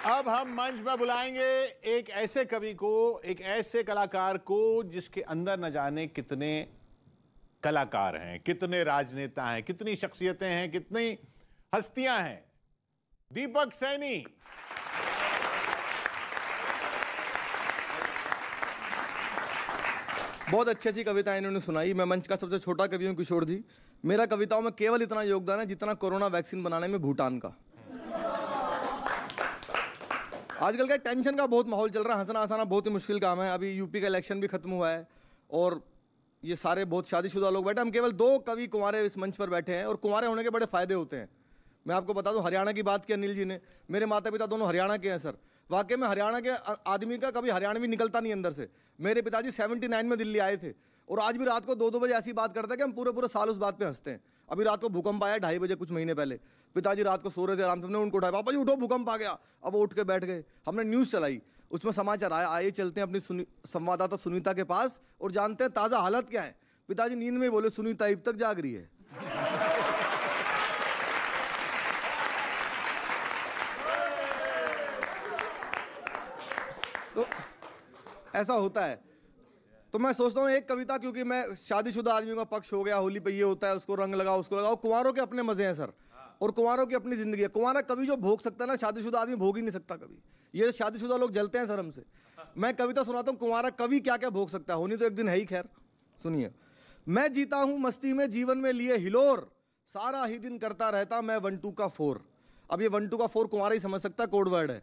अब हम मंच में बुलाएंगे एक ऐसे कवि को, एक ऐसे कलाकार को जिसके अंदर न जाने कितने कलाकार हैं, कितने राजनेता हैं, कितनी शख्सियतें हैं, कितनी हस्तियां हैं। दीपक सैनी। बहुत अच्छी अच्छी कविताएं इन्होंने सुनाई। मैं मंच का सबसे छोटा कवि हूं किशोर जी। मेरा कविताओं में केवल इतना योगदान है जितना कोरोना वैक्सीन बनाने में भूटान का। आजकल का टेंशन का बहुत माहौल चल रहा है, हंसना हंसाना बहुत ही मुश्किल काम है। अभी यूपी का इलेक्शन भी खत्म हुआ है और ये सारे बहुत शादीशुदा लोग बैठे। हम केवल 2 कवि कुंवारे इस मंच पर बैठे हैं और कुंवारे होने के बड़े फायदे होते हैं। मैं आपको बता दूं, हरियाणा की बात की अनिल जी ने, मेरे माता पिता दोनों हरियाणा के हैं सर। वाकई में हरियाणा के आदमी का कभी हरियाणवी निकलता नहीं अंदर से। मेरे पिताजी 79 में दिल्ली आए थे और आज भी रात को 2-2 बजे ऐसी बात करते हैं कि हम पूरे साल उस बात पे हंसते हैं। अभी रात को भूकंप आया 2:30 बजे, कुछ महीने पहले। पिताजी रात को सो रहे थे आराम से, हमने उनको उठाया, पापा जी उठो भूकंप आ गया। अब वो उठ के बैठ गए। हमने न्यूज़ चलाई, उसमें समाचार आया, आइए चलते हैं अपनी संवाददाता सुनीता के पास और जानते हैं ताज़ा हालत क्या है। पिताजी नींद में बोले, सुनीता अब तक जाग रही है। तो ऐसा होता है। तो मैं सोचता हूँ एक कविता, क्योंकि मैं शादीशुदा आदमी का पक्ष हो गया, होली पे ये होता है, उसको रंग लगाओ, उसको लगाओ। कुंवारों के अपने मजे हैं सर, और कुंवारों की अपनी जिंदगी है। कुंवारा कवि जो भोग सकता है ना, शादीशुदा आदमी भोग ही नहीं सकता कभी। ये शादीशुदा लोग जलते हैं सर हमसे। मैं कविता सुनाता हूँ, कुंवारा कवि क्या क्या भोग सकता है। होनी तो एक दिन है ही, खैर सुनिए। मैं जीता हूँ मस्ती में जीवन में लिए हिलोर, सारा ही दिन करता रहता मैं 1-2 का 4। अब ये 1-2 का 4 कुंवारा ही समझ सकता है, कोड वर्ड है।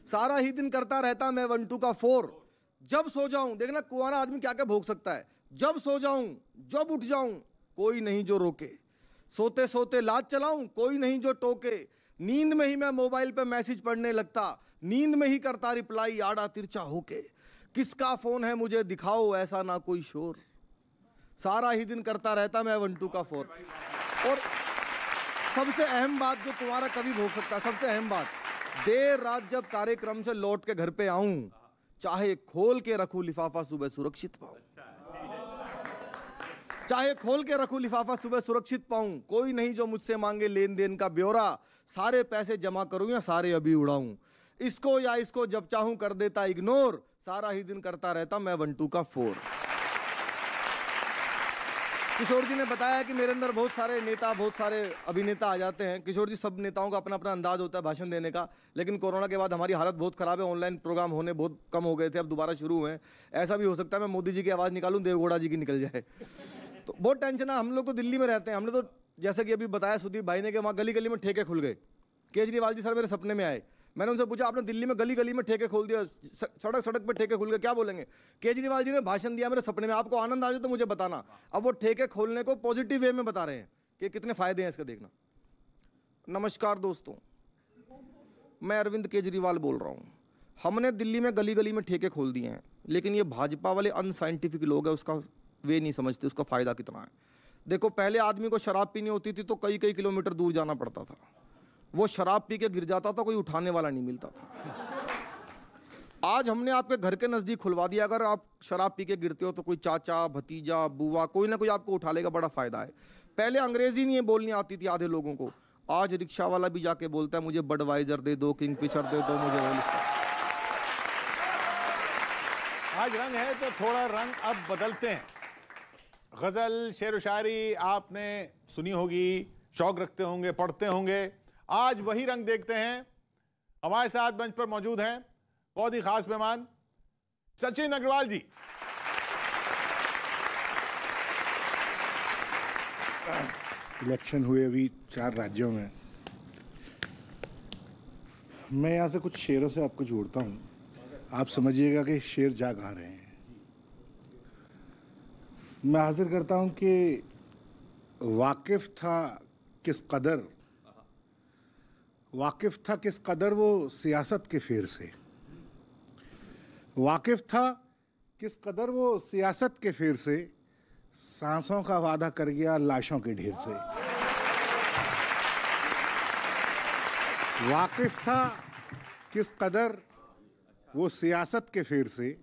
सारा ही दिन करता रहता मैं 1-2 का 4। जब सो जाऊं, देखना कुंवारा आदमी क्या क्या भोग सकता है। जब सो जाऊं, जब उठ जाऊं, कोई नहीं जो रोके। सोते सोते लात चलाऊं, कोई नहीं जो टोके। नींद में ही मैं मोबाइल पे मैसेज पढ़ने लगता, नींद में ही करता रिप्लाई आड़ा तिरछा होके। किसका फोन है मुझे दिखाओ, ऐसा ना कोई शोर। सारा ही दिन करता रहता मैं 1-2 का 4। और सबसे अहम बात जो कुंवारा कभी भोग सकता है, सबसे अहम बात, देर रात जब कार्यक्रम से लौट के घर पे आऊं, चाहे खोल के रखूं लिफाफा सुबह सुरक्षित पाऊं। चाहे खोल के रखूं लिफाफा सुबह सुरक्षित पाऊं। कोई नहीं जो मुझसे मांगे लेन देन का ब्यौरा, सारे पैसे जमा करूं या सारे अभी उड़ाऊं। इसको या इसको जब चाहूं कर देता इग्नोर, सारा ही दिन करता रहता मैं 1-2 का 4। किशोर जी ने बताया कि मेरे अंदर बहुत सारे नेता, बहुत सारे अभिनेता आ जाते हैं। किशोर जी, सब नेताओं का अपना अपना अंदाज होता है भाषण देने का, लेकिन कोरोना के बाद हमारी हालत बहुत खराब है। ऑनलाइन प्रोग्राम होने बहुत कम हो गए थे, अब दोबारा शुरू हुए हैं। ऐसा भी हो सकता है मैं मोदी जी की आवाज़ निकालूं, देवगौड़ा जी की निकल जाए। तो बहुत टेंशन है। हम लोग तो दिल्ली में रहते हैं, हमने तो जैसे कि अभी बताया सुदीप भाई ने कि वहाँ गली गली में ठेके खुल गए। केजरीवाल जी सर मेरे सपने में आए। मैंने उनसे पूछा, आपने दिल्ली में गली गली में ठेके खोल दिया, सड़क सड़क पे ठेके खुल गए, क्या बोलेंगे? केजरीवाल जी ने भाषण दिया मेरे सपने में, आपको आनंद आ जाए तो मुझे बताना। अब वो ठेके खोलने को पॉजिटिव वे में बता रहे हैं कि कितने फायदे हैं इसका, देखना। नमस्कार दोस्तों, मैं अरविंद केजरीवाल बोल रहा हूँ। हमने दिल्ली में गली गली में ठेके खोल दिए हैं, लेकिन ये भाजपा वाले अनसाइंटिफिक लोग हैं, उसका वे नहीं समझते उसका फायदा कितना है। देखो, पहले आदमी को शराब पीनी होती थी तो कई कई किलोमीटर दूर जाना पड़ता था। वो शराब पी के गिर जाता था, कोई उठाने वाला नहीं मिलता था। आज हमने आपके घर के नज़दीक खुलवा दिया। अगर आप शराब पी के गिरते हो तो कोई चाचा, भतीजा, बुआ, कोई ना कोई आपको उठा लेगा। बड़ा फायदा है। पहले अंग्रेजी नहीं बोलनी आती थी आधे लोगों को, आज रिक्शा वाला भी जाके बोलता है मुझे बडवाइजर दे दो, किंगफिशर दे दो, मुझे रोल स्टार। आज रंग है तो थोड़ा रंग अब बदलते हैं। गजल, शेर व शायरी आपने सुनी होगी, शौक रखते होंगे, पढ़ते होंगे। आज वही रंग देखते हैं। हमारे साथ मंच पर मौजूद हैं बहुत ही खास मेहमान सचिन अग्रवाल जी। इलेक्शन हुए अभी 4 राज्यों में। मैं यहाँ से कुछ शेरों से आपको जोड़ता हूँ, आप समझिएगा कि शेर जा कहाँ रहे हैं। मैं हाजिर करता हूँ कि वाकिफ था किस कदर वो सियासत के फेर से। वाकिफ था किस कदर वो सियासत के फेर से, सांसों का वादा कर गया लाशों के ढेर से। वाकिफ था किस कदर वो सियासत के फेर से,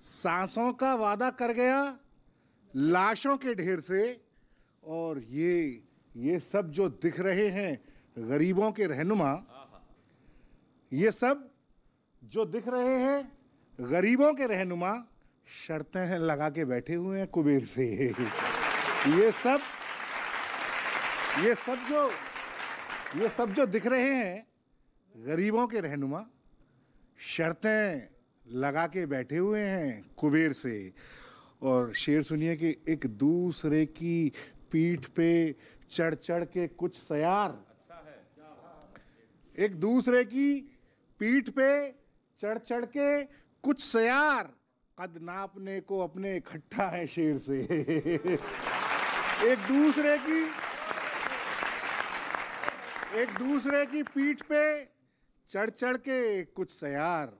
सांसों का वादा कर गया लाशों के ढेर से। और ये सब जो दिख रहे हैं गरीबों के रहनुमा, ये सब जो दिख रहे हैं गरीबों के रहनुमा शर्तें लगा के बैठे हुए हैं कुबेर से। ये सब जो दिख रहे हैं गरीबों के रहनुमा शर्तें लगा के बैठे हुए हैं कुबेर से। और शेर सुनिए कि एक दूसरे की पीठ पे चढ़ चढ़ के कुछ सयार, एक दूसरे की पीठ पे चढ़ चढ़ के कुछ सयार, कद नापने को अपने इकट्ठा है शेर से। एक दूसरे की पीठ पे चढ़ चढ़ के कुछ सयार,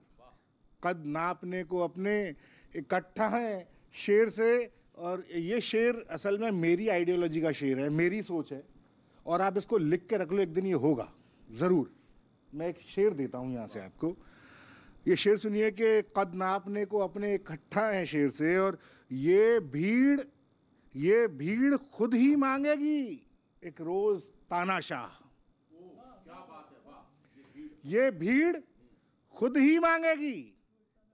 कद नापने को अपने इकट्ठा है शेर से। और ये शेर असल में मेरी आइडियोलॉजी का शेर है, मेरी सोच है, और आप इसको लिख के रख लो, एक दिन ये होगा ज़रूर। मैं एक शेर देता हूँ यहाँ से आपको, ये शेर सुनिए कि कद नापने को अपने इकट्ठा है शेर से, और ये भीड़ खुद ही मांगेगी एक रोज तानाशाह। ये भीड़ खुद ही मांगेगी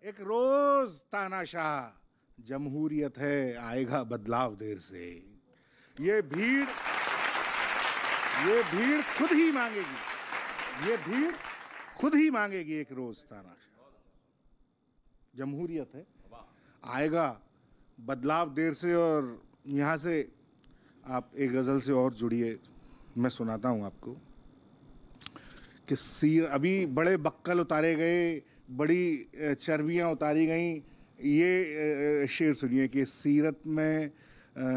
एक रोज तानाशाह, जमहूरियत है आएगा बदलाव देर से। ये भीड़ खुद ही मांगेगी, ये भीड़ खुद ही मांगेगी एक रोज तानाशाह, जमहूरियत है आएगा बदलाव देर से। और यहाँ से आप एक गज़ल से और जुड़िए, मैं सुनाता हूँ आपको कि अभी बड़े बक्कल उतारे गए, बड़ी चर्बियाँ उतारी गईं। ये शेर सुनिए कि सीरत में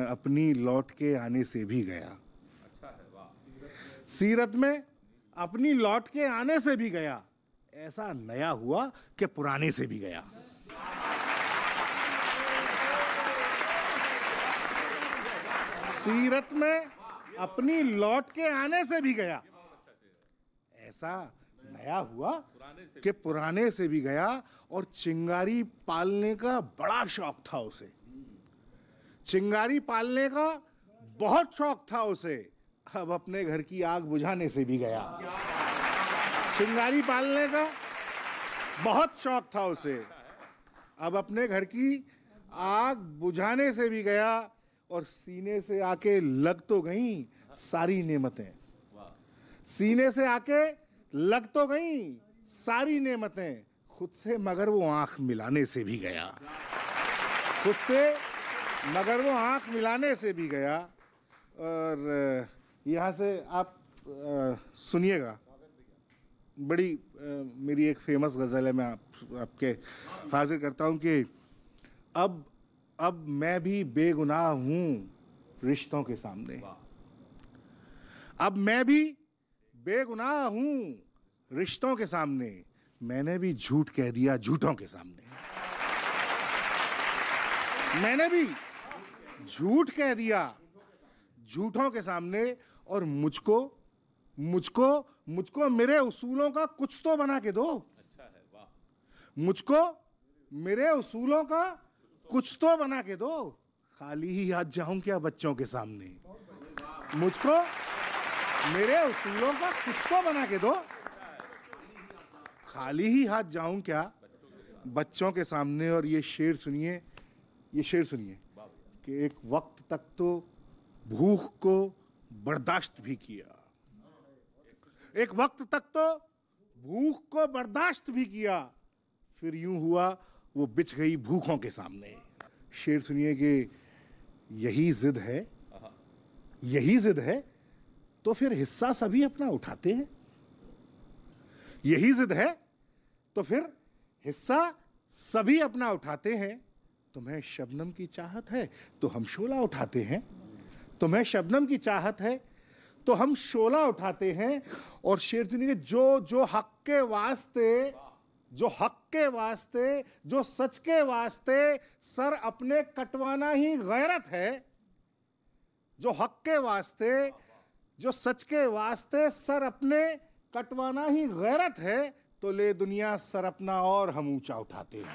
अपनी लौट के आने से भी गया। सीरत में अपनी लौट के आने से भी गया, ऐसा नया हुआ कि पुराने से भी गया। सीरत में अपनी लौट के आने से भी गया, ऐसा नया हुआ कि पुराने से भी गया। और चिंगारी पालने का बड़ा शौक था उसे, चिंगारी पालने का बहुत शौक था उसे, अब अपने घर की आग बुझाने से भी गया। चिंगारी पालने का बहुत शौक था उसे, अब अपने घर की आग बुझाने से भी गया। और सीने से आके लग तो गई सारी नेमतें, सीने से आके लग तो गई सारी नेमतें, खुद से मगर वो आंख मिलाने से भी गया, खुद से मगर वो आंख मिलाने से भी गया। और यहाँ से आप सुनिएगा, बड़ी मेरी एक फेमस गज़ल है, मैं आपके हाजिर करता हूँ कि अब मैं भी बेगुनाह हूँ रिश्तों के सामने, अब मैं भी बेगुनाह हूँ रिश्तों के सामने, मैंने भी झूठ कह दिया झूठों के सामने, मैंने भी झूठ कह दिया झूठों के सामने। और मुझको मेरे उसूलों का कुछ तो बना के दो, मुझको मेरे उसूलों का कुछ तो बना के दो, खाली ही हाथ जाऊं क्या बच्चों के सामने, मुझको मेरे उसूलों का कुछ तो बना के दो, खाली ही हाथ जाऊं क्या बच्चों के सामने। और ये शेर सुनिए कि एक वक्त तक तो भूख को बर्दाश्त भी किया, एक वक्त तक तो भूख को बर्दाश्त भी किया, फिर यूं हुआ वो बिछ गई भूखों के सामने। शेर सुनिए कि यही जिद है तो फिर हिस्सा सभी अपना उठाते हैं, यही जिद है तो फिर हिस्सा सभी अपना उठाते हैं। तुम्हें शबनम की चाहत है तो हम शोला उठाते हैं, तुम्हें शबनम की चाहत है तो हम शोला उठाते हैं। और शेर सुनिए, जो हक के वास्ते, जो हक के वास्ते, जो सच के वास्ते सर अपने कटवाना ही गैरत है, जो हक के वास्ते, जो सच के वास्ते सर अपने कटवाना ही गैरत है, तो ले दुनिया सर अपना और हम ऊंचा उठाते हैं।